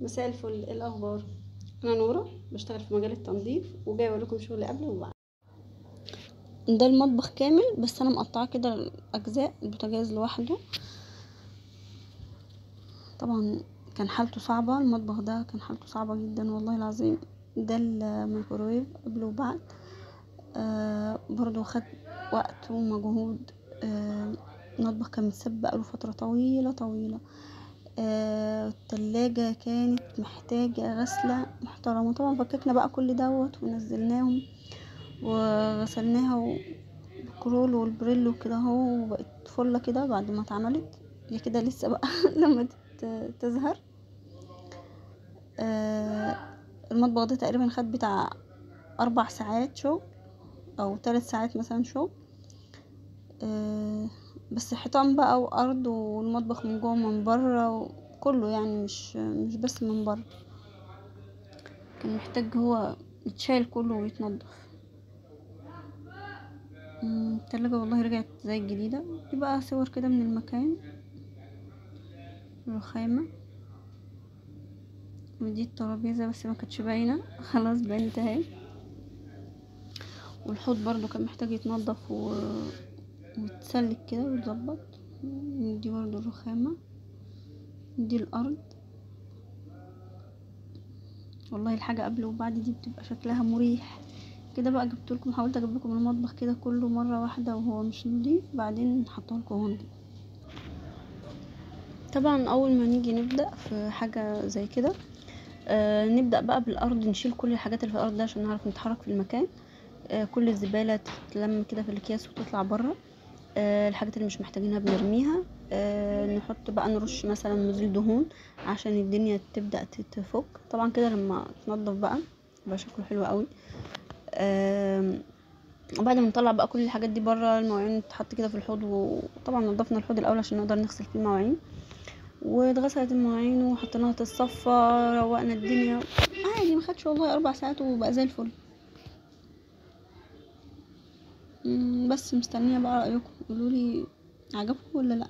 مساء الفل، ايه الاخبار؟ انا نوره، بشتغل في مجال التنظيف وجاي اقول لكم شغلي قبل وبعد. ده المطبخ كامل، بس انا مقطعاه كده اجزاء. البوتاجاز لوحده طبعا كان حالته صعبه، المطبخ ده كان حالته صعبه جدا والله العظيم. ده الميكروويف قبل وبعد. برضو خد وقت ومجهود. المطبخ كان متساب بقاله فتره طويله طويله. التلاجة كانت محتاجة غسلة محترمة. طبعا فككنا بقى كل دوت ونزلناهم وغسلناها بالكرول والبريل وكده اهو، وبقت فلة كده بعد ما اتعملت. هي كده لسه بقى لما تزهر. آه، المطبخ ده تقريبا خد بتاع 4 ساعات شغل او 3 ساعات مثلا شغل. بس حيطان بقى وارض والمطبخ من جوه ومن بره كله، يعني مش بس من بره. كان محتاج هو يتشال كله ويتنضف. التلاجة والله رجعت زي الجديدة. دي بقى صور كده من المكان، الرخامة، ودي الترابيزة بس ما كانتش باينة خلاص بانت اهي. والحوض برضو كان محتاج يتنضف ويتسلك كده ويتظبط. دي برضو الرخامة، دي الارض. والله الحاجة قبل وبعد دي بتبقى شكلها مريح كده. بقى جبتلكم، حاولت اجيب لكم المطبخ كده كله مرة واحدة وهو مش نضيف، بعدين حطهولكم هو نضيف. طبعا اول ما نيجي نبدأ في حاجة زي كده، نبدأ بقى بالارض، نشيل كل الحاجات اللي في الارض ده عشان نعرف نتحرك في المكان. كل الزبالة تتلم كده في الاكياس وتطلع بره. الحاجات اللي مش محتاجينها بنرميها. نحط بقى، نرش مثلا مزيل دهون عشان الدنيا تبدأ تفك. طبعا كده لما تنضف بقى شكله حلو قوي. وبعد ما نطلع بقى كل الحاجات دي بره، المواعين تتحط كده في الحوض. وطبعا نضفنا الحوض الاول عشان نقدر نغسل فيه المواعين. واتغسلت المواعين وحطيناها تتصفى، روقنا الدنيا عادي. ما خدش والله 4 ساعات وبقى زي الفل. بس مستنيه بقى رايكم، قولولي عجبكم ولا لا.